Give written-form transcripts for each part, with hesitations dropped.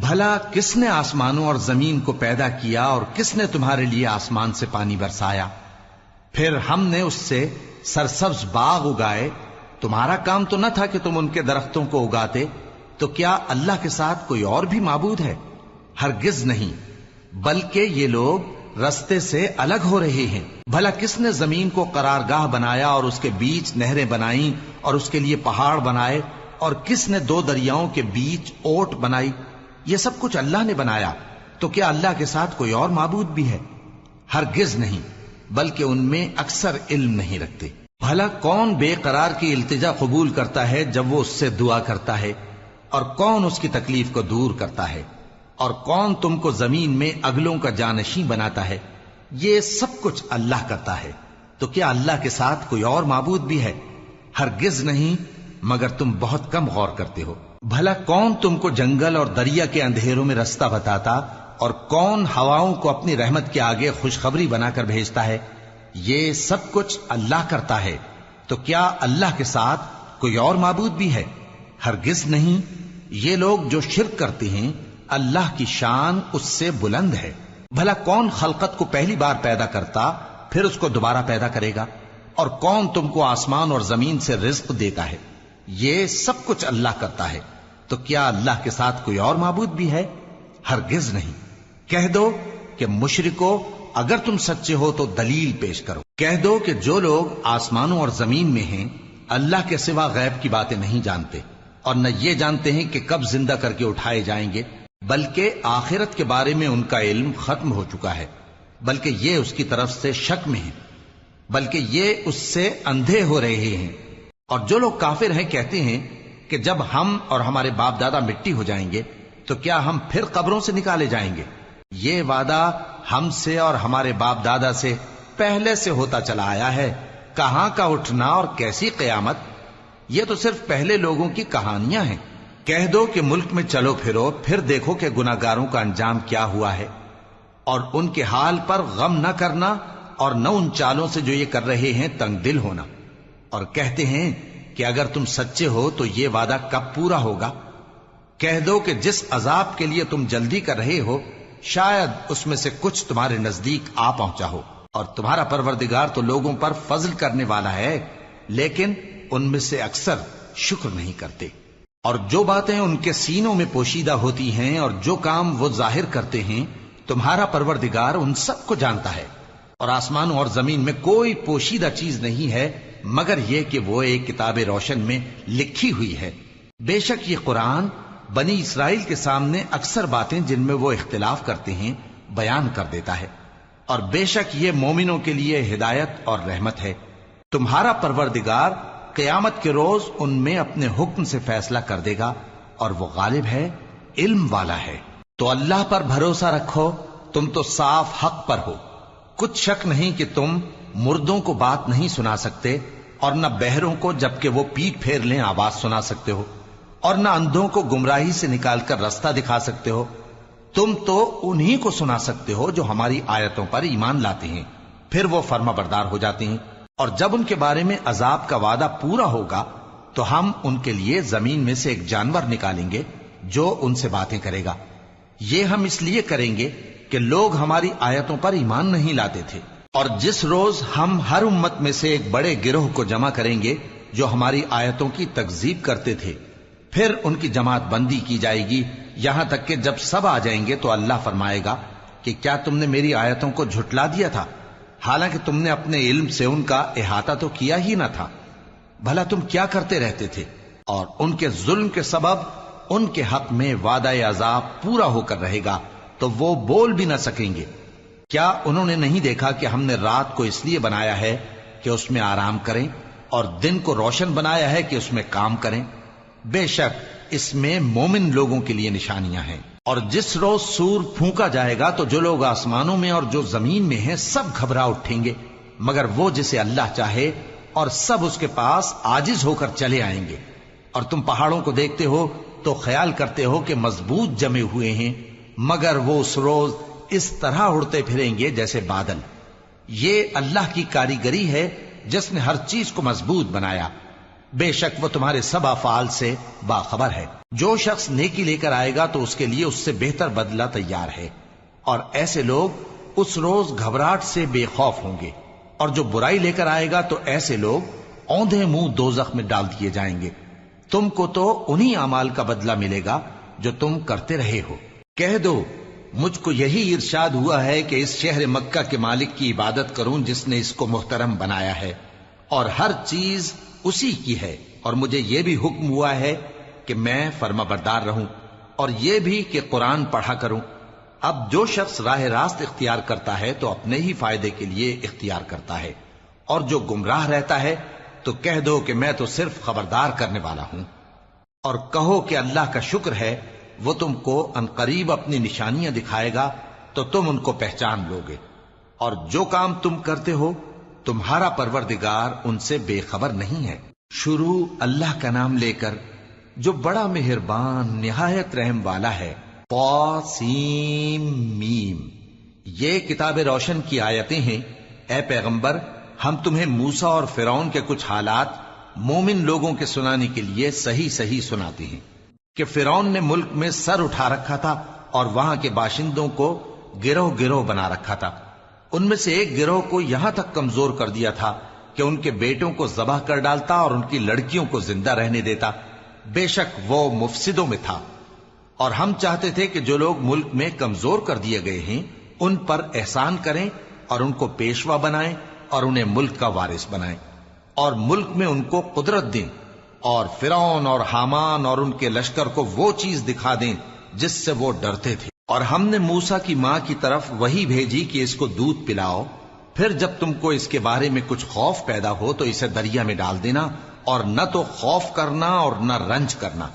بھلا کس نے آسمانوں اور زمین کو پیدا کیا اور کس نے تمہارے لیے آسمان سے پانی برسایا؟ پھر ہم نے اس سے سرسبز باغ اگائے. تمہارا کام تو نہ تھا کہ تم ان کے درختوں کو اگاتے. تو کیا اللہ کے ساتھ کوئی اور بھی معبود ہے؟ ہرگز نہیں، بلکہ یہ لوگ رستے سے الگ ہو رہے ہیں. بھلا کس نے زمین کو قرارگاہ بنایا اور اس کے بیچ نہریں بنائیں اور اس کے لیے پہاڑ بنائے، اور کس نے دو دریاؤں کے بیچ اوٹ بنائی؟ یہ سب کچھ اللہ نے بنایا. تو کیا اللہ کے ساتھ کوئی اور معبود بھی ہے؟ ہرگز نہیں، بلکہ ان میں اکثر علم نہیں رکھتے. بھلا کون بے قرار کی التجا قبول کرتا ہے جب وہ اس سے دعا کرتا ہے، اور کون اس کی تکلیف کو دور کرتا ہے، اور کون تم کو زمین میں اگلوں کا جانشین بناتا ہے؟ یہ سب کچھ اللہ کرتا ہے. تو کیا اللہ کے ساتھ کوئی اور معبود بھی ہے؟ ہرگز نہیں، مگر تم بہت کم غور کرتے ہو. بھلا کون تم کو جنگل اور دریا کے اندھیروں میں رستہ بتاتا، اور کون ہواؤں کو اپنی رحمت کے آگے خوشخبری بنا کر بھیجتا ہے؟ یہ سب کچھ اللہ کرتا ہے. تو کیا اللہ کے ساتھ کوئی اور معبود بھی ہے؟ ہرگز نہیں. یہ لوگ جو شرک کرتے ہیں اللہ کی شان اس سے بلند ہے. بھلا کون خلقت کو پہلی بار پیدا کرتا پھر اس کو دوبارہ پیدا کرے گا؟ اور کون تم کو آسمان اور زمین سے رزق دیتا ہے؟ یہ سب کچھ اللہ کرتا ہے. تو کیا اللہ کے ساتھ کوئی اور معبود بھی ہے؟ ہرگز نہیں. کہہ دو کہ مشرکو، اگر تم سچے ہو تو دلیل پیش کرو. کہہ دو کہ جو لوگ آسمانوں اور زمین میں ہیں اللہ کے سوا غیب کی باتیں نہیں جانتے، اور نہ یہ جانتے ہیں کہ کب زندہ کر کے اٹھائے جائیں گے، بلکہ آخرت کے بارے میں ان کا علم ختم ہو چکا ہے، بلکہ یہ اس کی طرف سے شک میں ہیں، بلکہ یہ اس سے اندھے ہو رہے ہیں. اور جو لوگ کافر ہیں کہتے ہیں کہ جب ہم اور ہمارے باپ دادا مٹی ہو جائیں گے تو کیا ہم پھر قبروں سے نکالے جائیں گے؟ یہ وعدہ ہم سے اور ہمارے باپ دادا سے پہلے سے ہوتا چلا آیا ہے. کہاں کا اٹھنا اور کیسی قیامت؟ یہ تو صرف پہلے لوگوں کی کہانیاں ہیں. کہہ دو کہ ملک میں چلو پھرو، پھر دیکھو کہ گناہگاروں کا انجام کیا ہوا ہے، اور ان کے حال پر غم نہ کرنا، اور نہ ان چالوں سے جو یہ کر رہے ہیں تنگ دل ہونا. اور کہتے ہیں کہ اگر تم سچے ہو تو یہ وعدہ کب پورا ہوگا؟ کہہ دو کہ جس عذاب کے لیے تم جلدی کر رہے ہو شاید اس میں سے کچھ تمہارے نزدیک آ پہنچا ہو، اور تمہارا پروردگار تو لوگوں پر فضل کرنے والا ہے، لیکن ان میں سے اکثر شکر نہیں کرتے. اور جو باتیں ان کے سینوں میں پوشیدہ ہوتی ہیں اور جو کام وہ ظاہر کرتے ہیں تمہارا پروردگار ان سب کو جانتا ہے. اور آسمانوں اور زمین میں کوئی پوشیدہ چیز نہیں ہے مگر یہ کہ وہ ایک کتاب روشن میں لکھی ہوئی ہے. بے شک یہ قرآن بنی اسرائیل کے سامنے اکثر باتیں جن میں وہ اختلاف کرتے ہیں بیان کر دیتا ہے، اور بے شک یہ مومنوں کے لیے ہدایت اور رحمت ہے. تمہارا پروردگار قیامت کے روز ان میں اپنے حکم سے فیصلہ کر دے گا، اور وہ غالب ہے، علم والا ہے. تو اللہ پر بھروسہ رکھو، تم تو صاف حق پر ہو. کچھ شک نہیں کہ تم مردوں کو بات نہیں سنا سکتے، اور نہ بہروں کو جبکہ وہ پیٹ پھیر لیں آواز سنا سکتے ہو، اور نہ اندھوں کو گمراہی سے نکال کر رستہ دکھا سکتے ہو. تم تو انہی کو سنا سکتے ہو جو ہماری آیتوں پر ایمان لاتے ہیں، پھر وہ فرما بردار ہو جاتے ہیں. اور جب ان کے بارے میں عذاب کا وعدہ پورا ہوگا تو ہم ان کے لیے زمین میں سے ایک جانور نکالیں گے جو ان سے باتیں کرے گا. یہ ہم اس لیے کریں گے کہ لوگ ہماری آیتوں پر ایمان نہیں لاتے تھے. اور جس روز ہم ہر امت میں سے ایک بڑے گروہ کو جمع کریں گے جو ہماری آیتوں کی تکذیب کرتے تھے، پھر ان کی جماعت بندی کی جائے گی یہاں تک کہ جب سب آ جائیں گے تو اللہ فرمائے گا کہ کیا تم نے میری آیتوں کو جھٹلا دیا تھا، حالانکہ تم نے اپنے علم سے ان کا احاطہ تو کیا ہی نہ تھا. بھلا تم کیا کرتے رہتے تھے؟ اور ان کے ظلم کے سبب ان کے حق میں وعدہ عذاب پورا ہو کر رہے گا تو وہ بول بھی نہ سکیں گے. کیا انہوں نے نہیں دیکھا کہ ہم نے رات کو اس لیے بنایا ہے کہ اس میں آرام کریں، اور دن کو روشن بنایا ہے کہ اس میں کام کریں؟ بے شک اس میں مومن لوگوں کے لیے نشانیاں ہیں. اور جس روز سور پھونکا جائے گا تو جو لوگ آسمانوں میں اور جو زمین میں ہیں سب گھبرا اٹھیں گے مگر وہ جسے اللہ چاہے، اور سب اس کے پاس عاجز ہو کر چلے آئیں گے. اور تم پہاڑوں کو دیکھتے ہو تو خیال کرتے ہو کہ مضبوط جمے ہوئے ہیں، مگر وہ اس روز اس طرح اڑتے پھریں گے جیسے بادل. یہ اللہ کی کاریگری ہے جس نے ہر چیز کو مضبوط بنایا. بے شک وہ تمہارے سب افعال سے باخبر ہے۔ جو شخص نیکی لے کر آئے گا تو اس کے لیے اس سے بہتر بدلہ تیار ہے، اور ایسے لوگ اس روز گھبراہٹ سے بے خوف ہوں گے، اور جو برائی لے کر آئے گا تو ایسے لوگ اوندھے منہ دوزخ میں ڈال دیے جائیں گے۔ تم کو تو انہی اعمال کا بدلہ ملے گا جو تم کرتے رہے ہو۔ کہہ دو مجھ کو یہی ارشاد ہوا ہے کہ اس شہر مکہ کے مالک کی عبادت کروں جس نے اس کو محترم بنایا ہے، اور ہر چیز اسی کی ہے، اور مجھے یہ بھی حکم ہوا ہے کہ میں فرما بردار رہوں، اور یہ بھی کہ قرآن پڑھا کروں۔ اب جو شخص راہ راست اختیار کرتا ہے تو اپنے ہی فائدے کے لیے اختیار کرتا ہے، اور جو گمراہ رہتا ہے تو کہہ دو کہ میں تو صرف خبردار کرنے والا ہوں۔ اور کہو کہ اللہ کا شکر ہے وہ تم کو عنقریب اپنی نشانیاں دکھائے گا تو تم ان کو پہچان لو گے، اور جو کام تم کرتے ہو تمہارا پروردگار ان سے بے خبر نہیں ہے۔ شروع اللہ کا نام لے کر جو بڑا مہربان نہایت رحم والا ہے۔ طاسیم میم، یہ کتاب روشن کی آیتیں ہیں۔ اے پیغمبر، ہم تمہیں موسیٰ اور فرعون کے کچھ حالات مومن لوگوں کے سنانے کے لیے صحیح صحیح سناتے ہیں کہ فرعون نے ملک میں سر اٹھا رکھا تھا اور وہاں کے باشندوں کو گروہ گروہ بنا رکھا تھا۔ ان میں سے ایک گروہ کو یہاں تک کمزور کر دیا تھا کہ ان کے بیٹوں کو ذبح کر ڈالتا اور ان کی لڑکیوں کو زندہ رہنے دیتا۔ بے شک وہ مفسدوں میں تھا، اور ہم چاہتے تھے کہ جو لوگ ملک میں کمزور کر دیے گئے ہیں ان پر احسان کریں اور ان کو پیشوا بنائیں اور انہیں ملک کا وارث بنائیں، اور ملک میں ان کو قدرت دیں، اور فرعون اور حامان اور ان کے لشکر کو وہ چیز دکھا دیں جس سے وہ ڈرتے تھے۔ اور ہم نے موسیٰ کی ماں کی طرف وحی بھیجی کہ اس کو دودھ پلاؤ، پھر جب تم کو اس کے بارے میں کچھ خوف پیدا ہو تو اسے دریا میں ڈال دینا، اور نہ تو خوف کرنا اور نہ رنج کرنا،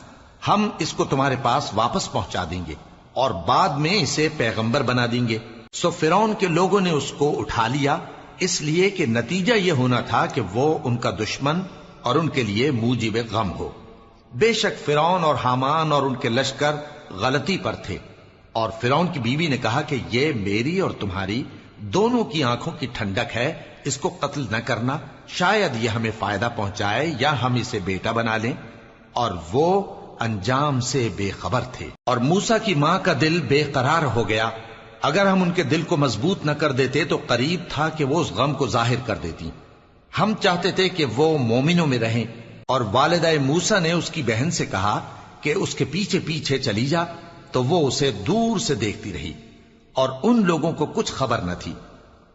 ہم اس کو تمہارے پاس واپس پہنچا دیں گے اور بعد میں اسے پیغمبر بنا دیں گے۔ سو فرعون کے لوگوں نے اس کو اٹھا لیا، اس لیے کہ نتیجہ یہ ہونا تھا کہ وہ ان کا دشمن اور ان کے لیے موجب غم ہو۔ بے شک فرعون اور حامان اور ان کے لشکر غلطی پر تھے، اور فرعون کی بیوی نے کہا کہ یہ میری اور تمہاری دونوں کی آنکھوں کی ٹھنڈک ہے، اس کو قتل نہ کرنا، شاید یہ ہمیں فائدہ پہنچائے یا ہم اسے بیٹا بنا لیں، اور وہ انجام سے بے خبر تھے۔ اور موسیٰ کی ماں کا دل بے قرار ہو گیا، اگر ہم ان کے دل کو مضبوط نہ کر دیتے تو قریب تھا کہ وہ اس غم کو ظاہر کر دیتی۔ ہم چاہتے تھے کہ وہ مومنوں میں رہیں، اور والدہ موسیٰ نے اس کی بہن سے کہا کہ اس کے پیچھے پیچھے چلی جا، تو وہ اسے دور سے دیکھتی رہی، اور ان لوگوں کو کچھ خبر نہ تھی،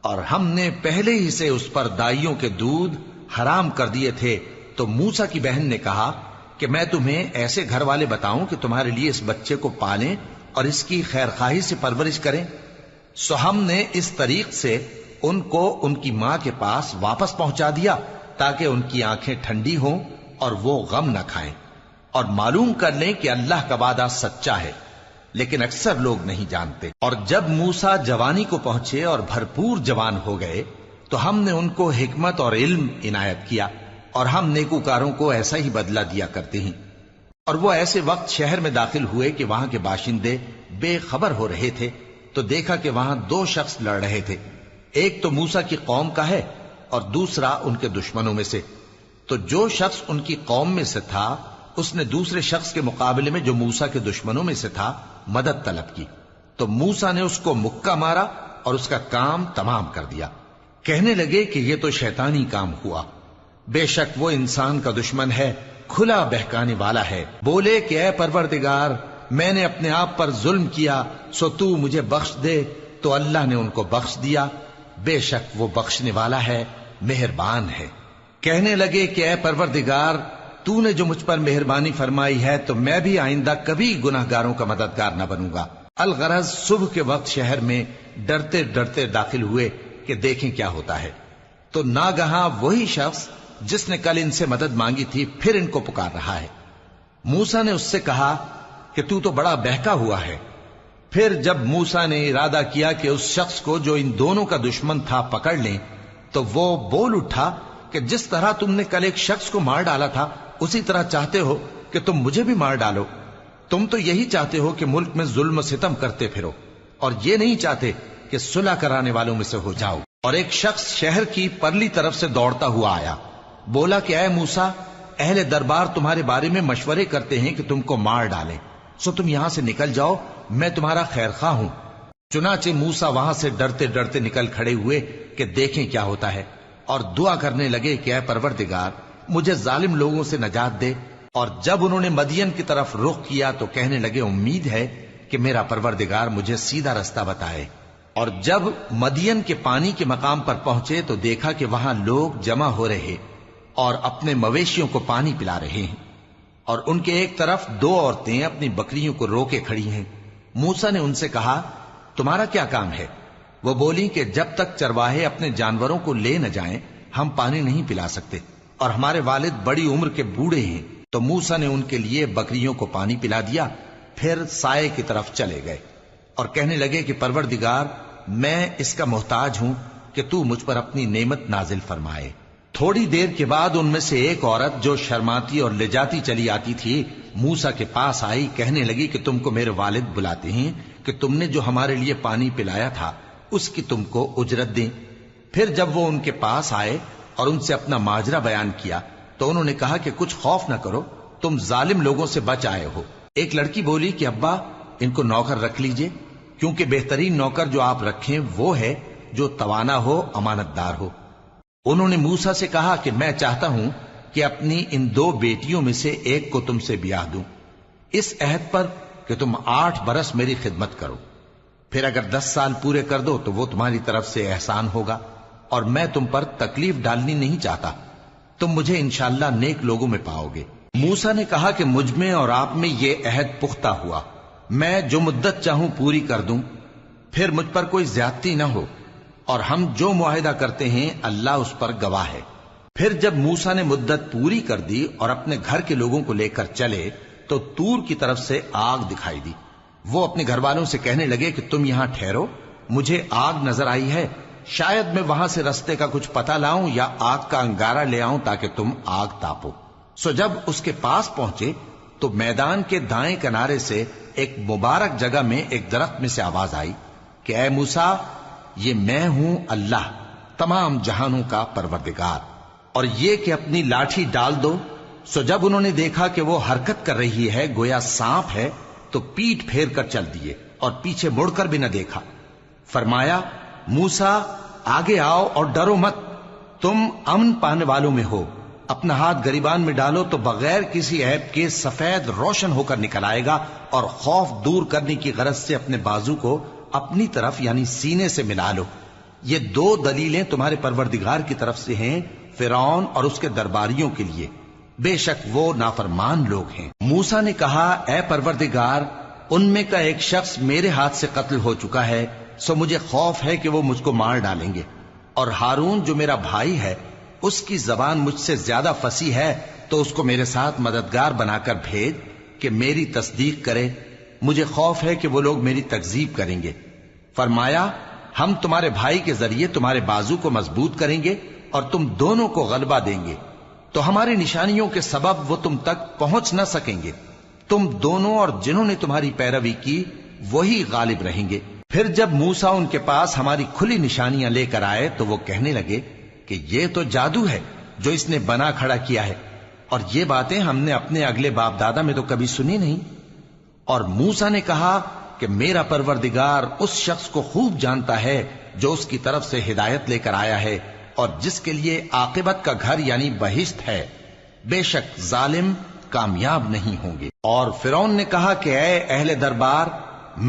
اور ہم نے پہلے ہی سے اس پر دائیوں کے دودھ حرام کر دیے تھے۔ تو موسیٰ کی بہن نے کہا کہ میں تمہیں ایسے گھر والے بتاؤں کہ تمہارے لیے اس بچے کو پالیں اور اس کی خیر خواہی سے پرورش کریں۔ سو ہم نے اس طریق سے ان کو ان کی ماں کے پاس واپس پہنچا دیا تاکہ ان کی آنکھیں ٹھنڈی ہوں اور وہ غم نہ کھائیں، اور معلوم کر لیں کہ اللہ کا وعدہ سچا ہے، لیکن اکثر لوگ نہیں جانتے۔ اور جب موسیٰ جوانی کو پہنچے اور بھرپور جوان ہو گئے تو ہم نے ان کو حکمت اور علم عنایت کیا، اور ہم نیکوکاروں کو ایسا ہی بدلہ دیا کرتے ہیں۔ اور وہ ایسے وقت شہر میں داخل ہوئے کہ وہاں کے باشندے بے خبر ہو رہے تھے، تو دیکھا کہ وہاں دو شخص لڑ رہے تھے، ایک تو موسیٰ کی قوم کا ہے اور دوسرا ان کے دشمنوں میں سے۔ تو جو شخص ان کی قوم میں سے تھا اس نے دوسرے شخص کے مقابلے میں جو موسیٰ کے دشمنوں میں سے تھا مدد طلب کی، تو موسیٰ نے اس کو مکہ مارا اور اس کا کام تمام کر دیا۔ کہنے لگے کہ یہ تو شیطانی کام ہوا، بے شک وہ انسان کا دشمن ہے، کھلا بہکانے والا ہے۔ بولے کہ اے پروردگار، میں نے اپنے آپ پر ظلم کیا، سو تو مجھے بخش دے، تو اللہ نے ان کو بخش دیا، بے شک وہ بخشنے والا ہے، مہربان ہے۔ کہنے لگے کہ اے پروردگار، تو نے جو مجھ پر مہربانی فرمائی ہے تو میں بھی آئندہ کبھی گناہ گاروں کا مددگار نہ بنوں گا۔ الغرض صبح کے وقت شہر میں ڈرتے ڈرتے داخل ہوئے کہ دیکھیں کیا ہوتا ہے، تو ناگہاں وہی شخص جس نے کل ان سے مدد مانگی تھی پھر ان کو پکار رہا ہے۔ موسیٰ نے اس سے کہا کہ تو بڑا بہکا ہوا ہے۔ پھر جب موسیٰ نے ارادہ کیا کہ اس شخص کو جو ان دونوں کا دشمن تھا پکڑ لیں، تو وہ بول اٹھا کہ جس طرح تم نے کل ایک شخص کو مار ڈالا تھا اسی طرح چاہتے ہو کہ تم مجھے بھی مار ڈالو۔ تم تو یہی چاہتے ہو کہ ملک میں ظلم و ستم کرتے پھرو، اور یہ نہیں چاہتے کہ صلح کرانے والوں میں سے ہو جاؤ۔ اور ایک شخص شہر کی پرلی طرف سے دوڑتا ہوا آیا، بولا کہ اے موسیٰ، اہل دربار تمہارے بارے میں مشورے کرتے ہیں کہ تم کو مار ڈالیں، سو تم یہاں سے نکل جاؤ، میں تمہارا خیر خواہ ہوں۔ چنانچہ موسیٰ وہاں سے ڈرتے ڈرتے نکل کھڑے ہوئے کہ دیکھیں کیا ہوتا ہے، اور دعا کرنے لگے کہ اے پروردگار مجھے ظالم لوگوں سے نجات دے۔ اور جب انہوں نے مدین کی طرف رخ کیا تو کہنے لگے امید ہے کہ میرا پروردگار مجھے سیدھا رستہ بتائے۔ اور جب مدین کے پانی کے مقام پر پہنچے تو دیکھا کہ وہاں لوگ جمع ہو رہے اور اپنے مویشیوں کو پانی پلا رہے ہیں، اور ان کے ایک طرف دو عورتیں اپنی بکریوں کو روکے کھڑی ہیں۔ موسیٰ نے ان سے کہا تمہارا کیا کام ہے؟ وہ بولی کہ جب تک چرواہے اپنے جانوروں کو لے نہ جائیں ہم پانی نہیں پلا سکتے، اور ہمارے والد بڑی عمر کے بوڑھے ہیں۔ تو موسیٰ نے ان کے لیے بکریوں کو پانی پلا دیا، پھر سائے کی طرف چلے گئے اور کہنے لگے کہ پروردگار میں اس کا محتاج ہوں کہ تو مجھ پر اپنی نعمت نازل فرمائے۔ تھوڑی دیر کے بعد ان میں سے ایک عورت جو شرماتی اور لجاتی چلی آتی تھی موسیٰ کے پاس آئی، کہنے لگی کہ تم کو میرے والد بلاتے ہیں کہ تم نے جو ہمارے لیے پانی پلایا تھا اس کی تم کو اجرت دیں۔ پھر جب وہ ان کے پاس آئے اور ان سے اپنا ماجرا بیان کیا تو انہوں نے کہا کہ کچھ خوف نہ کرو، تم ظالم لوگوں سے بچ آئے ہو۔ ایک لڑکی بولی کہ ابا ان کو نوکر رکھ لیجئے، کیونکہ بہترین نوکر جو آپ رکھیں وہ ہے جو توانا ہو، امانت دار ہو۔ انہوں نے موسیٰ سے کہا کہ میں چاہتا ہوں کہ اپنی ان دو بیٹیوں میں سے ایک کو تم سے بیاہ دوں، اس عہد پر کہ تم 8 برس میری خدمت کرو، پھر اگر 10 سال پورے کر دو تو وہ تمہاری طرف سے احسان ہوگا، اور میں تم پر تکلیف ڈالنی نہیں چاہتا، تم مجھے انشاءاللہ نیک لوگوں میں پاؤ گے۔ موسیٰ نے کہا کہ مجھ میں اور آپ میں یہ عہد پختہ ہوا، میں جو مدت چاہوں پوری کر دوں، پھر مجھ پر کوئی زیادتی نہ ہو، اور ہم جو معاہدہ کرتے ہیں اللہ اس پر گواہ ہے۔ پھر جب موسیٰ نے مدت پوری کر دی اور اپنے گھر کے لوگوں کو لے کر چلے تو طور کی طرف سے آگ دکھائی دی۔ وہ اپنے گھر والوں سے کہنے لگے کہ تم یہاں ٹھہرو، مجھے آگ نظر آئی ہے، شاید میں وہاں سے رستے کا کچھ پتہ لاؤں یا آگ کا انگارہ لے آؤں تاکہ تم آگ تاپو۔ سو جب اس کے پاس پہنچے تو میدان کے دائیں کنارے سے ایک مبارک جگہ میں ایک درخت میں سے آواز آئی کہ اے موسیٰ یہ میں ہوں اللہ تمام جہانوں کا پروردگار، اور یہ کہ اپنی لاٹھی ڈال دو۔ سو جب انہوں نے دیکھا کہ وہ حرکت کر رہی ہے گویا سانپ ہے تو پیٹ پھیر کر چل دیے اور پیچھے مڑ کر بھی نہ دیکھا۔ فرمایا موسیٰ آگے آؤ اور ڈرو مت، تم امن پانے والوں میں ہو، اپنا ہاتھ گریبان میں ڈالو تو بغیر کسی عیب کے سفید روشن ہو کر نکل آئے گا، اور خوف دور کرنے کی غرض سے اپنے بازو کو اپنی طرف یعنی سینے سے ملا لو۔ یہ 2 دلیلیں تمہارے پروردگار کی طرف سے ہیں فرعون اور اس کے درباریوں کے لیے، بے شک وہ نافرمان لوگ ہیں۔ موسیٰ نے کہا اے پروردگار ان میں کا ایک شخص میرے ہاتھ سے قتل ہو چکا ہے، سو مجھے خوف ہے کہ وہ مجھ کو مار ڈالیں گے، اور ہارون جو میرا بھائی ہے اس کی زبان مجھ سے زیادہ فصیح ہے، تو اس کو میرے ساتھ مددگار بنا کر بھیج کہ میری تصدیق کرے، مجھے خوف ہے کہ وہ لوگ میری تکذیب کریں گے۔ فرمایا ہم تمہارے بھائی کے ذریعے تمہارے بازو کو مضبوط کریں گے اور تم دونوں کو غلبہ دیں گے، تو ہماری نشانیوں کے سبب وہ تم تک پہنچ نہ سکیں گے، تم دونوں اور جنہوں نے تمہاری پیروی کی وہی غالب رہیں گے۔ پھر جب موسیٰ ان کے پاس ہماری کھلی نشانیاں لے کر آئے تو وہ کہنے لگے کہ یہ تو جادو ہے جو اس نے بنا کھڑا کیا ہے، اور یہ باتیں ہم نے اپنے اگلے باپ دادا میں تو کبھی سنی نہیں۔ اور موسیٰ نے کہا کہ میرا پروردگار اس شخص کو خوب جانتا ہے جو اس کی طرف سے ہدایت لے کر آیا ہے اور جس کے لیے عاقبت کا گھر یعنی بہشت ہے، بے شک ظالم کامیاب نہیں ہوں گے۔ اور فرعون نے کہا کہ اے اہل دربار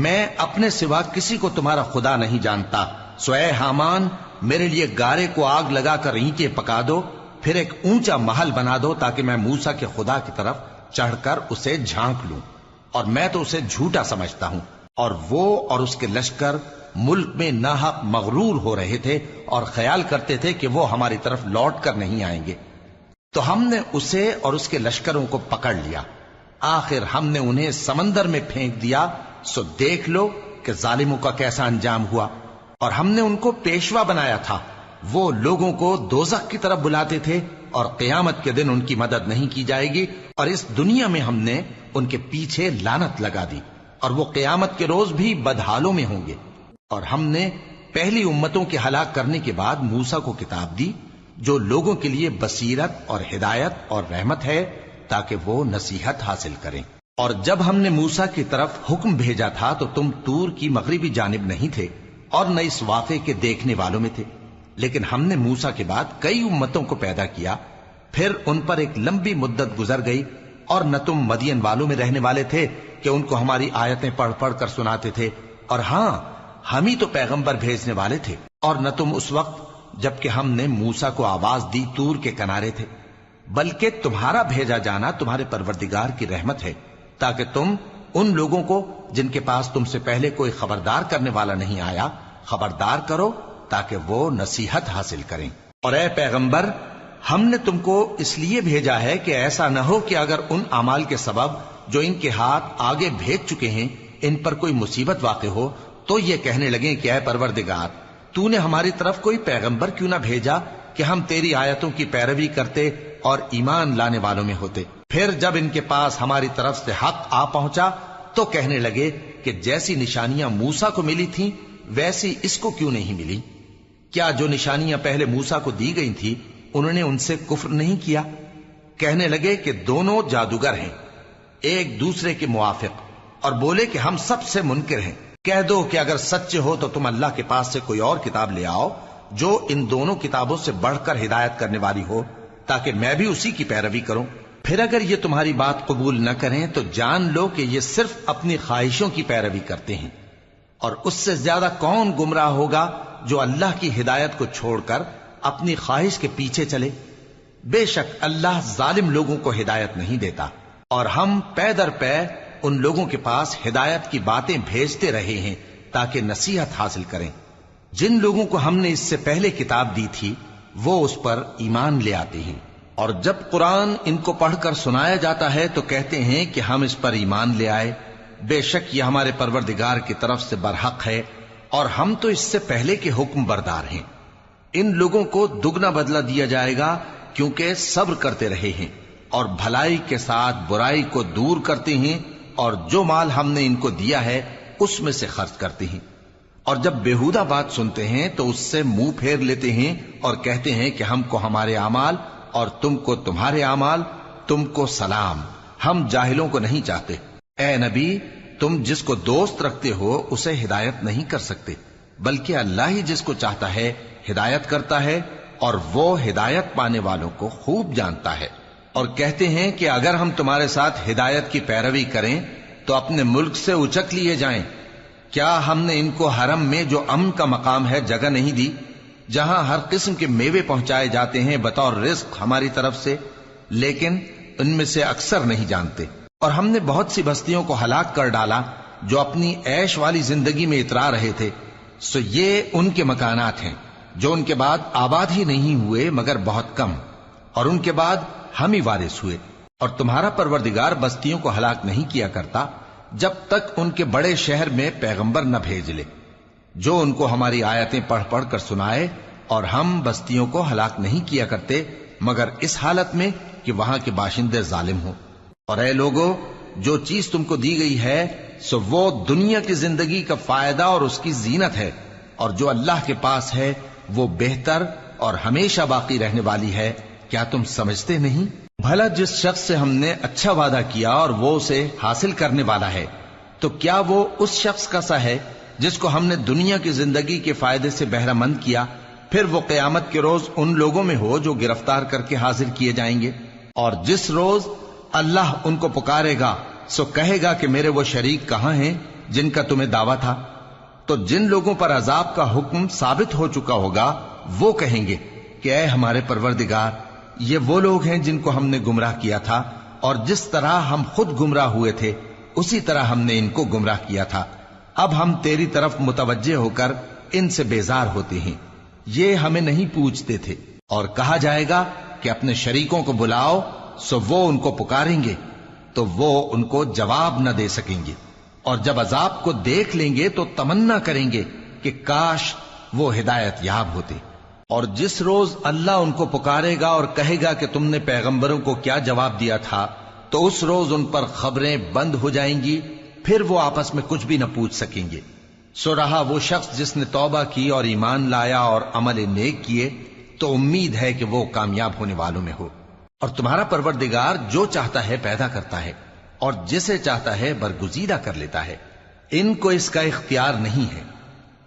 میں اپنے سوا کسی کو تمہارا خدا نہیں جانتا، سو اے حامان میرے لیے گارے کو آگ لگا کر اینٹیں پکا دو، پھر ایک اونچا محل بنا دو تاکہ میں موسیٰ کے خدا کی طرف چڑھ کر اسے جھانک لوں، اور میں تو اسے جھوٹا سمجھتا ہوں۔ اور وہ اور اس کے لشکر ملک میں ناحق مغرور ہو رہے تھے اور خیال کرتے تھے کہ وہ ہماری طرف لوٹ کر نہیں آئیں گے، تو ہم نے اسے اور اس کے لشکروں کو پکڑ لیا، آخر ہم نے انہیں سمندر میں پھینک دیا، سو دیکھ لو کہ ظالموں کا کیسا انجام ہوا۔ اور ہم نے ان کو پیشوا بنایا تھا، وہ لوگوں کو دوزخ کی طرف بلاتے تھے، اور قیامت کے دن ان کی مدد نہیں کی جائے گی، اور اس دنیا میں ہم نے ان کے پیچھے لعنت لگا دی، اور وہ قیامت کے روز بھی بدحالوں میں ہوں گے۔ اور ہم نے پہلی امتوں کے ہلاک کرنے کے بعد موسیٰ کو کتاب دی، جو لوگوں کے لیے بصیرت اور ہدایت اور رحمت ہے تاکہ وہ نصیحت حاصل کریں۔ اور جب ہم نے موسیٰ کی طرف حکم بھیجا تھا تو تم طور کی مغربی جانب نہیں تھے اور نہ اس واقعے کے دیکھنے والوں میں تھے، لیکن ہم نے موسیٰ کے بعد کئی امتوں کو پیدا کیا، پھر ان پر ایک لمبی مدت گزر گئی، اور نہ تم مدین والوں میں رہنے والے تھے کہ ان کو ہماری آیتیں پڑھ پڑھ کر سناتے تھے، اور ہاں ہم ہی تو پیغمبر بھیجنے والے تھے، اور نہ تم اس وقت جبکہ ہم نے موسیٰ کو آواز دی طور کے کنارے تھے، بلکہ تمہارا بھیجا جانا تمہارے پروردگار کی رحمت ہے تاکہ تم ان لوگوں کو جن کے پاس تم سے پہلے کوئی خبردار کرنے والا نہیں آیا خبردار کرو تاکہ وہ نصیحت حاصل کریں۔ اور اے پیغمبر، ہم نے تم کو اس لیے بھیجا ہے کہ ایسا نہ ہو کہ اگر ان اعمال کے سبب جو ان کے ہاتھ آگے بھیج چکے ہیں ان پر کوئی مصیبت واقع ہو تو یہ کہنے لگیں کہ اے پروردگار، تو نے ہماری طرف کوئی پیغمبر کیوں نہ بھیجا کہ ہم تیری آیتوں کی پیروی کرتے اور ایمان لانے والوں میں ہوتے۔ پھر جب ان کے پاس ہماری طرف سے حق آ پہنچا تو کہنے لگے کہ جیسی نشانیاں موسیٰ کو ملی تھیں ویسی اس کو کیوں نہیں ملی؟ کیا جو نشانیاں پہلے موسیٰ کو دی گئی تھی انہوں نے ان سے کفر نہیں کیا؟ کہنے لگے کہ دونوں جادوگر ہیں ایک دوسرے کے موافق، اور بولے کہ ہم سب سے منکر ہیں۔ کہہ دو کہ اگر سچے ہو تو تم اللہ کے پاس سے کوئی اور کتاب لے آؤ جو ان دونوں کتابوں سے بڑھ کر ہدایت کرنے والی ہو تاکہ میں بھی اسی کی پیروی کروں۔ پھر اگر یہ تمہاری بات قبول نہ کریں تو جان لو کہ یہ صرف اپنی خواہشوں کی پیروی کرتے ہیں، اور اس سے زیادہ کون گمراہ ہوگا جو اللہ کی ہدایت کو چھوڑ کر اپنی خواہش کے پیچھے چلے۔ بے شک اللہ ظالم لوگوں کو ہدایت نہیں دیتا، اور ہم پے در پے ان لوگوں کے پاس ہدایت کی باتیں بھیجتے رہے ہیں تاکہ نصیحت حاصل کریں۔ جن لوگوں کو ہم نے اس سے پہلے کتاب دی تھی وہ اس پر ایمان لے آتے ہیں، اور جب قرآن ان کو پڑھ کر سنایا جاتا ہے تو کہتے ہیں کہ ہم اس پر ایمان لے آئے، بے شک یہ ہمارے پروردگار کی طرف سے برحق ہے اور ہم تو اس سے پہلے کے حکم بردار ہیں۔ ان لوگوں کو دگنا بدلہ دیا جائے گا کیونکہ صبر کرتے رہے ہیں اور بھلائی کے ساتھ برائی کو دور کرتے ہیں، اور جو مال ہم نے ان کو دیا ہے اس میں سے خرچ کرتے ہیں، اور جب بےہودہ بات سنتے ہیں تو اس سے منہ پھیر لیتے ہیں اور کہتے ہیں کہ ہم کو ہمارے اعمال اور تم کو تمہارے اعمال، تم کو سلام، ہم جاہلوں کو نہیں چاہتے۔ اے نبی، تم جس کو دوست رکھتے ہو اسے ہدایت نہیں کر سکتے، بلکہ اللہ ہی جس کو چاہتا ہے ہدایت کرتا ہے، اور وہ ہدایت پانے والوں کو خوب جانتا ہے۔ اور کہتے ہیں کہ اگر ہم تمہارے ساتھ ہدایت کی پیروی کریں تو اپنے ملک سے اچک لیے جائیں۔ کیا ہم نے ان کو حرم میں جو امن کا مقام ہے جگہ نہیں دی، جہاں ہر قسم کے میوے پہنچائے جاتے ہیں بطور رزق ہماری طرف سے؟ لیکن ان میں سے اکثر نہیں جانتے۔ اور ہم نے بہت سی بستیوں کو ہلاک کر ڈالا جو اپنی عیش والی زندگی میں اترا رہے تھے، سو یہ ان کے مکانات ہیں جو ان کے بعد آباد ہی نہیں ہوئے مگر بہت کم، اور ان کے بعد ہم ہی وارث ہوئے۔ اور تمہارا پروردگار بستیوں کو ہلاک نہیں کیا کرتا جب تک ان کے بڑے شہر میں پیغمبر نہ بھیج لے جو ان کو ہماری آیتیں پڑھ پڑھ کر سنائے، اور ہم بستیوں کو ہلاک نہیں کیا کرتے مگر اس حالت میں کہ وہاں کے باشندے ظالم ہوں۔ اور اے لوگو، جو چیز تم کو دی گئی ہے سو وہ دنیا کی زندگی کا فائدہ اور اس کی زینت ہے، اور جو اللہ کے پاس ہے وہ بہتر اور ہمیشہ باقی رہنے والی ہے۔ کیا تم سمجھتے نہیں؟ بھلا جس شخص سے ہم نے اچھا وعدہ کیا اور وہ اسے حاصل کرنے والا ہے تو کیا وہ اس شخص کا سا ہے جس کو ہم نے دنیا کی زندگی کے فائدے سے بہرہ مند کیا، پھر وہ قیامت کے روز ان لوگوں میں ہو جو گرفتار کر کے حاضر کیے جائیں گے؟ اور جس روز اللہ ان کو پکارے گا سو کہے گا کہ میرے وہ شریک کہاں ہیں جن کا تمہیں دعویٰ تھا؟ تو جن لوگوں پر عذاب کا حکم ثابت ہو چکا ہوگا وہ کہیں گے کہ اے ہمارے پروردگار، یہ وہ لوگ ہیں جن کو ہم نے گمراہ کیا تھا، اور جس طرح ہم خود گمراہ ہوئے تھے اسی طرح ہم نے ان کو گمراہ کیا تھا۔ اب ہم تیری طرف متوجہ ہو کر ان سے بیزار ہوتے ہیں، یہ ہمیں نہیں پوچھتے تھے۔ اور کہا جائے گا کہ اپنے شریکوں کو بلاؤ، سو وہ ان کو پکاریں گے تو وہ ان کو جواب نہ دے سکیں گے، اور جب عذاب کو دیکھ لیں گے تو تمنا کریں گے کہ کاش وہ ہدایت یاب ہوتے۔ اور جس روز اللہ ان کو پکارے گا اور کہے گا کہ تم نے پیغمبروں کو کیا جواب دیا تھا، تو اس روز ان پر خبریں بند ہو جائیں گی، پھر وہ آپس میں کچھ بھی نہ پوچھ سکیں گے۔ سو رہا وہ شخص جس نے توبہ کی اور ایمان لایا اور عمل نیک کیے، تو امید ہے کہ وہ کامیاب ہونے والوں میں ہو۔ اور تمہارا پروردگار جو چاہتا ہے پیدا کرتا ہے اور جسے چاہتا ہے برگزیدہ کر لیتا ہے، ان کو اس کا اختیار نہیں ہے۔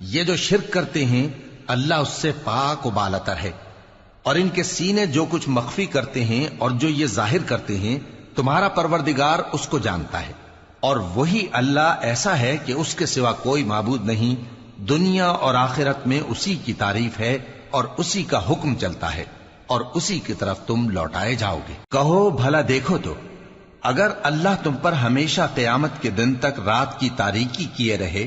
یہ جو شرک کرتے ہیں اللہ اس سے پاک و بالاتر ہے، اور ان کے سینے جو کچھ مخفی کرتے ہیں اور جو یہ ظاہر کرتے ہیں تمہارا پروردگار اس کو جانتا ہے۔ اور وہی اللہ ایسا ہے کہ اس کے سوا کوئی معبود نہیں، دنیا اور آخرت میں اسی کی تعریف ہے اور اسی کا حکم چلتا ہے اور اسی کی طرف تم لوٹائے جاؤ گے۔ کہو بھلا دیکھو تو اگر اللہ تم پر ہمیشہ قیامت کے دن تک رات کی تاریکی کیے رہے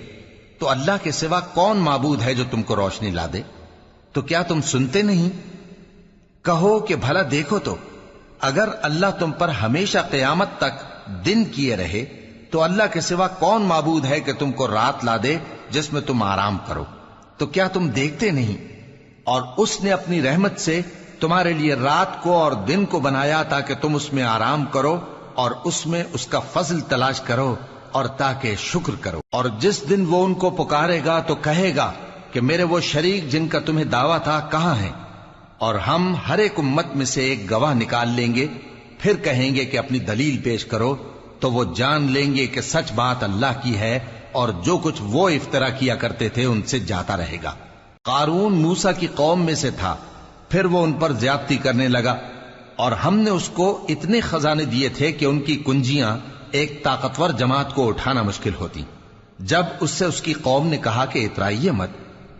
تو اللہ کے سوا کون معبود ہے جو تم کو روشنی لا دے؟ تو کیا تم سنتے نہیں؟ کہو کہ بھلا دیکھو تو اگر اللہ تم پر ہمیشہ قیامت تک دن کیے رہے تو اللہ کے سوا کون معبود ہے کہ تم کو رات لا دے جس میں تم آرام کرو؟ تو کیا تم دیکھتے نہیں؟ اور اس نے اپنی رحمت سے تمہارے لیے رات کو اور دن کو بنایا تاکہ تم اس میں آرام کرو اور اس میں اس کا فضل تلاش کرو اور تاکہ شکر کرو۔ اور جس دن وہ ان کو پکارے گا تو کہے گا کہ میرے وہ شریک جن کا تمہیں دعویٰ تھا کہاں ہیں؟ اور ہم ہر ایک امت میں سے ایک گواہ نکال لیں گے، پھر کہیں گے کہ اپنی دلیل پیش کرو، تو وہ جان لیں گے کہ سچ بات اللہ کی ہے اور جو کچھ وہ افترا کیا کرتے تھے ان سے جاتا رہے گا۔ قارون موسیٰ کی قوم میں سے تھا، پھر وہ ان پر زیادتی کرنے لگا، اور ہم نے اس کو اتنے خزانے دیے تھے کہ ان کی کنجیاں ایک طاقتور جماعت کو اٹھانا مشکل ہوتی۔ جب اس سے اس کی قوم نے کہا کہ اترائیے مت،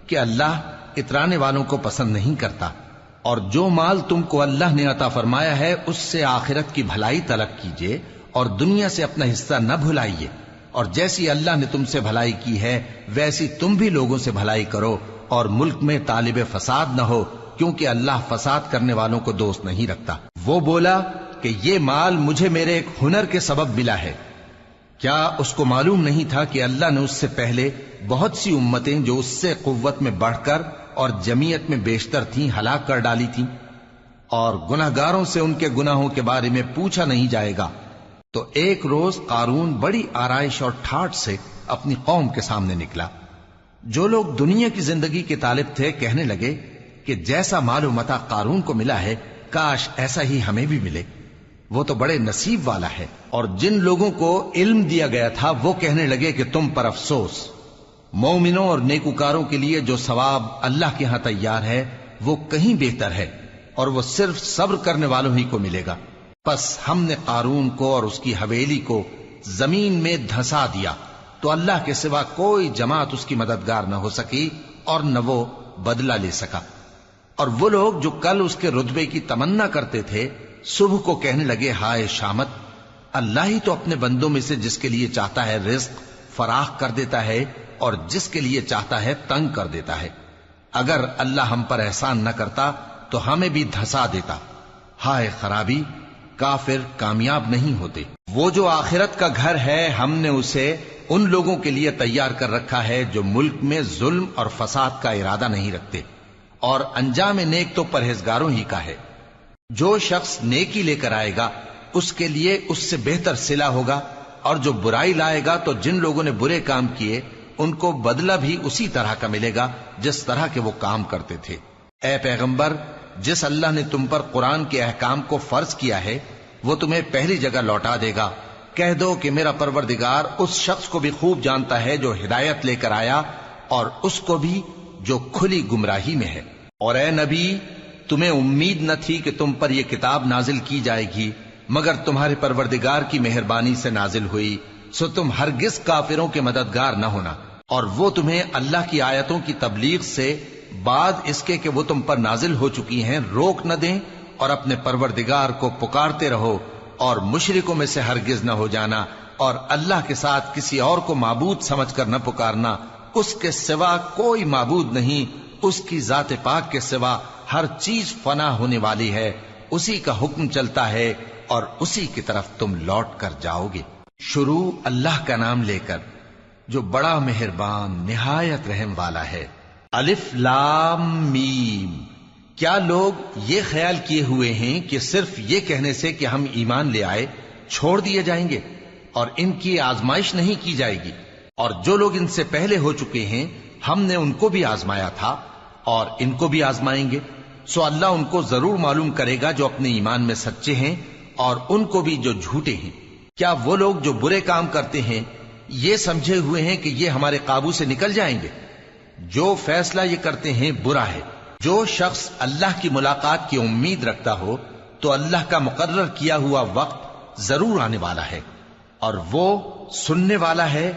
کہ اللہ اترانے والوں کو پسند نہیں کرتا، اور جو مال تم کو اللہ نے عطا فرمایا ہے اس سے آخرت کی بھلائی طلب کیجیے اور دنیا سے اپنا حصہ نہ بھلائیے، اور جیسی اللہ نے تم سے بھلائی کی ہے ویسی تم بھی لوگوں سے بھلائی کرو، اور ملک میں طالب فساد نہ ہو، کیونکہ اللہ فساد کرنے والوں کو دوست نہیں رکھتا۔ وہ بولا کہ یہ مال مجھے میرے ایک ہنر کے سبب ملا ہے۔ کیا اس کو معلوم نہیں تھا کہ اللہ نے اس سے پہلے بہت سی امتیں جو اس سے قوت میں بڑھ کر اور جمعیت میں بیشتر تھیں ہلاک کر ڈالی تھیں، اور گناہگاروں سے ان کے گناہوں کے بارے میں پوچھا نہیں جائے گا؟ تو ایک روز قارون بڑی آرائش اور ٹھاٹ سے اپنی قوم کے سامنے نکلا۔ جو لوگ دنیا کی زندگی کے طالب تھے کہنے لگے کہ جیسا مال و متاع قارون کو ملا ہے کاش ایسا ہی ہمیں بھی ملے، وہ تو بڑے نصیب والا ہے۔ اور جن لوگوں کو علم دیا گیا تھا وہ کہنے لگے کہ تم پر افسوس، مومنوں اور نیکوکاروں کے لیے جو ثواب اللہ کے ہاں تیار ہے وہ کہیں بہتر ہے، اور وہ صرف صبر کرنے والوں ہی کو ملے گا۔ پس ہم نے قارون کو اور اس کی حویلی کو زمین میں دھسا دیا، تو اللہ کے سوا کوئی جماعت اس کی مددگار نہ ہو سکی اور نہ وہ بدلہ لے سکا۔ اور وہ لوگ جو کل اس کے رتبے کی تمنا کرتے تھے صبح کو کہنے لگے ہائے شامت، اللہ ہی تو اپنے بندوں میں سے جس کے لیے چاہتا ہے رزق فراخ کر دیتا ہے اور جس کے لیے چاہتا ہے تنگ کر دیتا ہے۔ اگر اللہ ہم پر احسان نہ کرتا تو ہمیں بھی دھسا دیتا۔ ہائے خرابی، کافر کامیاب نہیں ہوتے۔ وہ جو آخرت کا گھر ہے ہم نے اسے ان لوگوں کے لیے تیار کر رکھا ہے جو ملک میں ظلم اور فساد کا ارادہ نہیں رکھتے، اور انجام نیک تو پرہیزگاروں ہی کا ہے۔ جو شخص نیکی لے کر آئے گا اس کے لیے اس سے بہتر صلہ ہوگا، اور جو برائی لائے گا تو جن لوگوں نے برے کام کیے ان کو بدلہ بھی اسی طرح کا ملے گا جس طرح کے وہ کام کرتے تھے۔ اے پیغمبر، جس اللہ نے تم پر قرآن کے احکام کو فرض کیا ہے وہ تمہیں پہلی جگہ لوٹا دے گا۔ کہہ دو کہ میرا پروردگار اس شخص کو بھی خوب جانتا ہے جو ہدایت لے کر آیا اور اس کو بھی جو کھلی گمراہی میں ہے۔ اور اے نبی، تمہیں امید نہ تھی کہ تم پر یہ کتاب نازل کی جائے گی مگر تمہارے پروردگار کی مہربانی سے نازل ہوئی، سو تم ہرگز کافروں کے مددگار نہ ہونا، اور وہ تمہیں اللہ کی آیتوں کی تبلیغ سے بعد اس کے کہ وہ تم پر نازل ہو چکی ہیں روک نہ دیں، اور اپنے پروردگار کو پکارتے رہو اور مشرکوں میں سے ہرگز نہ ہو جانا، اور اللہ کے ساتھ کسی اور کو معبود سمجھ کر نہ پکارنا، اس کے سوا کوئی معبود نہیں، اس کی ذات پاک کے سوا ہر چیز فنا ہونے والی ہے، اسی کا حکم چلتا ہے اور اسی کی طرف تم لوٹ کر جاؤ گے۔ شروع اللہ کا نام لے کر جو بڑا مہربان نہایت رحم والا ہے۔ الف لام میم۔ کیا لوگ یہ خیال کیے ہوئے ہیں کہ صرف یہ کہنے سے کہ ہم ایمان لے آئے چھوڑ دیے جائیں گے اور ان کی آزمائش نہیں کی جائے گی؟ اور جو لوگ ان سے پہلے ہو چکے ہیں ہم نے ان کو بھی آزمایا تھا اور ان کو بھی آزمائیں گے، سو اللہ ان کو ضرور معلوم کرے گا جو اپنے ایمان میں سچے ہیں اور ان کو بھی جو جھوٹے ہیں۔ کیا وہ لوگ جو برے کام کرتے ہیں یہ سمجھے ہوئے ہیں کہ یہ ہمارے قابو سے نکل جائیں گے؟ جو فیصلہ یہ کرتے ہیں برا ہے۔ جو شخص اللہ کی ملاقات کی امید رکھتا ہو تو اللہ کا مقرر کیا ہوا وقت ضرور آنے والا ہے، اور وہ سننے والا ہے،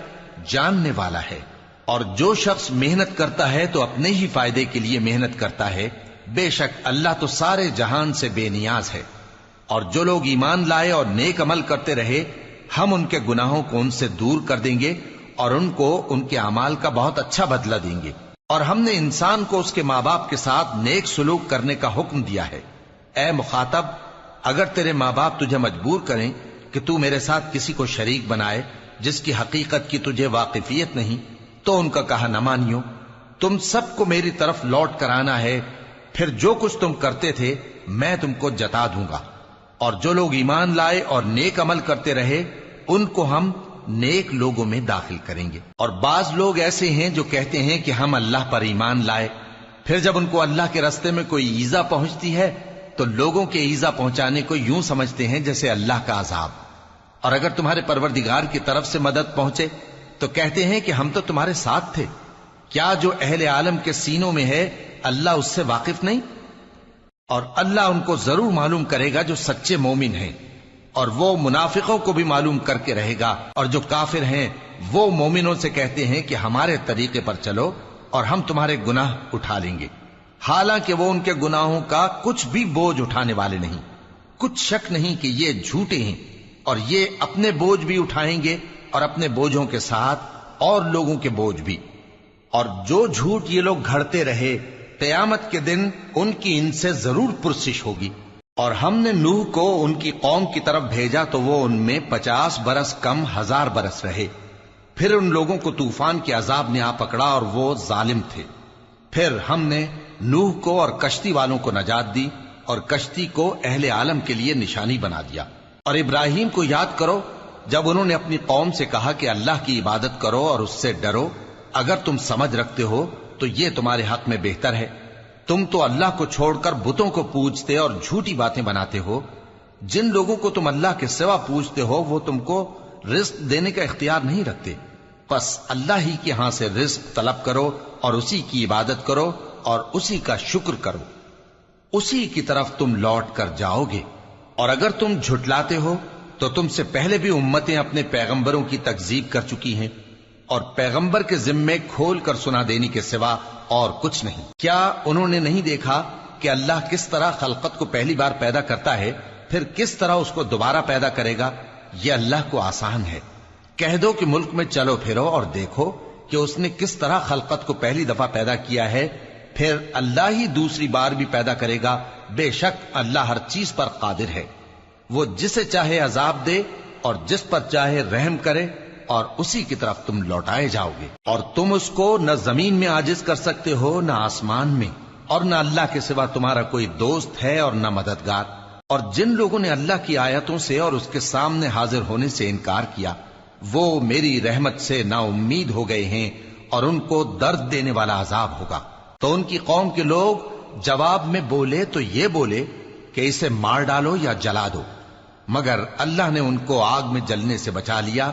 جاننے والا ہے۔ اور جو شخص محنت کرتا ہے تو اپنے ہی فائدے کے لیے محنت کرتا ہے، بے شک اللہ تو سارے جہان سے بے نیاز ہے۔ اور جو لوگ ایمان لائے اور نیک عمل کرتے رہے، ہم ان کے گناہوں کو ان سے دور کر دیں گے اور ان کو ان کے اعمال کا بہت اچھا بدلہ دیں گے۔ اور ہم نے انسان کو اس کے ماں باپ کے ساتھ نیک سلوک کرنے کا حکم دیا ہے۔ اے مخاطب، اگر تیرے ماں باپ تجھے مجبور کریں کہ تو میرے ساتھ کسی کو شریک بنائے جس کی حقیقت کی تجھے واقفیت نہیں، تو ان کا کہا نہ مانیو۔ تم سب کو میری طرف لوٹ کر آنا ہے، پھر جو کچھ تم کرتے تھے میں تم کو جتا دوں گا۔ اور جو لوگ ایمان لائے اور نیک عمل کرتے رہے ان کو ہم نیک لوگوں میں داخل کریں گے۔ اور بعض لوگ ایسے ہیں جو کہتے ہیں کہ ہم اللہ پر ایمان لائے، پھر جب ان کو اللہ کے راستے میں کوئی ایذا پہنچتی ہے تو لوگوں کے ایذا پہنچانے کو یوں سمجھتے ہیں جیسے اللہ کا عذاب۔ اور اگر تمہارے پروردگار کی طرف سے مدد پہنچے تو کہتے ہیں کہ ہم تو تمہارے ساتھ تھے۔ کیا جو اہل عالم کے سینوں میں ہے اللہ اس سے واقف نہیں؟ اور اللہ ان کو ضرور معلوم کرے گا جو سچے مومن ہیں، اور وہ منافقوں کو بھی معلوم کر کے رہے گا۔ اور جو کافر ہیں وہ مومنوں سے کہتے ہیں کہ ہمارے طریقے پر چلو اور ہم تمہارے گناہ اٹھا لیں گے، حالانکہ وہ ان کے گناہوں کا کچھ بھی بوجھ اٹھانے والے نہیں۔ کچھ شک نہیں کہ یہ جھوٹے ہیں، اور یہ اپنے بوجھ بھی اٹھائیں گے اور اپنے بوجھوں کے ساتھ اور لوگوں کے بوجھ بھی۔ اور جو جھوٹ یہ لوگ گھڑتے رہے قیامت کے دن ان کی ان سے ضرور پرسش ہوگی۔ اور ہم نے نوح کو ان کی قوم کی طرف بھیجا تو وہ ان میں 50 برس کم 1000 برس رہے۔ پھر ان لوگوں کو طوفان کے عذاب نے آ پکڑا اور وہ ظالم تھے۔ پھر ہم نے نوح کو اور کشتی والوں کو نجات دی اور کشتی کو اہل عالم کے لیے نشانی بنا دیا۔ اور ابراہیم کو یاد کرو جب انہوں نے اپنی قوم سے کہا کہ اللہ کی عبادت کرو اور اس سے ڈرو، اگر تم سمجھ رکھتے ہو تو یہ تمہارے حق میں بہتر ہے۔ تم تو اللہ کو چھوڑ کر بتوں کو پوجتے اور جھوٹی باتیں بناتے ہو۔ جن لوگوں کو تم اللہ کے سوا پوجتے ہو وہ تم کو رزق دینے کا اختیار نہیں رکھتے، پس اللہ ہی کے ہاں سے رزق طلب کرو اور اسی کی عبادت کرو اور اسی کا شکر کرو، اسی کی طرف تم لوٹ کر جاؤ گے۔ اور اگر تم جھٹلاتے ہو تو تم سے پہلے بھی امتیں اپنے پیغمبروں کی تکذیب کر چکی ہیں، اور پیغمبر کے ذمے کھول کر سنا دینے کے سوا اور کچھ نہیں۔ کیا انہوں نے نہیں دیکھا کہ اللہ کس طرح خلقت کو پہلی بار پیدا کرتا ہے پھر کس طرح اس کو دوبارہ پیدا کرے گا؟ یہ اللہ کو آسان ہے۔ کہہ دو کہ ملک میں چلو پھرو اور دیکھو کہ اس نے کس طرح خلقت کو پہلی دفعہ پیدا کیا ہے، پھر اللہ ہی دوسری بار بھی پیدا کرے گا۔ بے شک اللہ ہر چیز پر قادر ہے۔ وہ جسے چاہے عذاب دے اور جس پر چاہے رحم کرے، اور اسی کی طرف تم لوٹائے جاؤ گے۔ اور تم اس کو نہ زمین میں عاجز کر سکتے ہو نہ آسمان میں، اور نہ اللہ کے سوا تمہارا کوئی دوست ہے اور نہ مددگار۔ اور جن لوگوں نے اللہ کی آیتوں سے اور اس کے سامنے حاضر ہونے سے انکار کیا وہ میری رحمت سے نا امید ہو گئے ہیں، اور ان کو درد دینے والا عذاب ہوگا۔ تو ان کی قوم کے لوگ جواب میں بولے تو یہ بولے کہ اسے مار ڈالو یا جلا دو، مگر اللہ نے ان کو آگ میں جلنے سے بچا لیا۔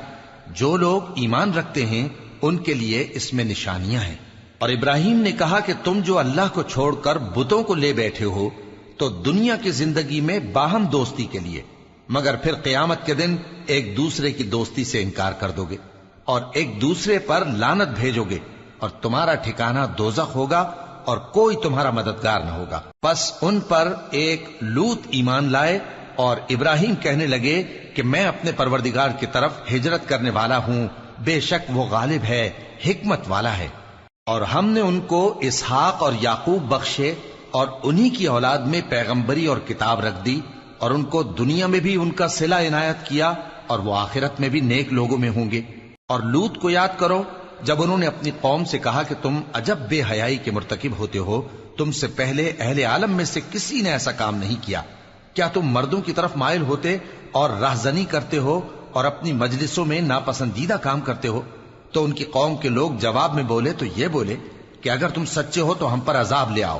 جو لوگ ایمان رکھتے ہیں ان کے لیے اس میں نشانیاں ہیں۔ اور ابراہیم نے کہا کہ تم جو اللہ کو چھوڑ کر بتوں کو لے بیٹھے ہو تو دنیا کی زندگی میں باہم دوستی کے لیے، مگر پھر قیامت کے دن ایک دوسرے کی دوستی سے انکار کر دو گے اور ایک دوسرے پر لعنت بھیجو گے، اور تمہارا ٹھکانہ دوزخ ہوگا اور کوئی تمہارا مددگار نہ ہوگا۔ پس ان پر ایک لوط ایمان لائے اور ابراہیم کہنے لگے کہ میں اپنے پروردگار کی طرف ہجرت کرنے والا ہوں، بے شک وہ غالب ہے، حکمت والا ہے۔ اور ہم نے ان کو اسحاق اور یعقوب بخشے اور انہی کی اولاد میں پیغمبری اور کتاب رکھ دی، اور ان کو دنیا میں بھی ان کا صلہ عنایت کیا اور وہ آخرت میں بھی نیک لوگوں میں ہوں گے۔ اور لوط کو یاد کرو جب انہوں نے اپنی قوم سے کہا کہ تم عجب بے حیائی کے مرتکب ہوتے ہو، تم سے پہلے اہل عالم میں سے کسی نے ایسا کام نہیں کیا۔ کیا تم مردوں کی طرف مائل ہوتے اور راہزنی کرتے ہو اور اپنی مجلسوں میں ناپسندیدہ کام کرتے ہو؟ تو ان کی قوم کے لوگ جواب میں بولے تو یہ بولے کہ اگر تم سچے ہو تو ہم پر عذاب لے آؤ۔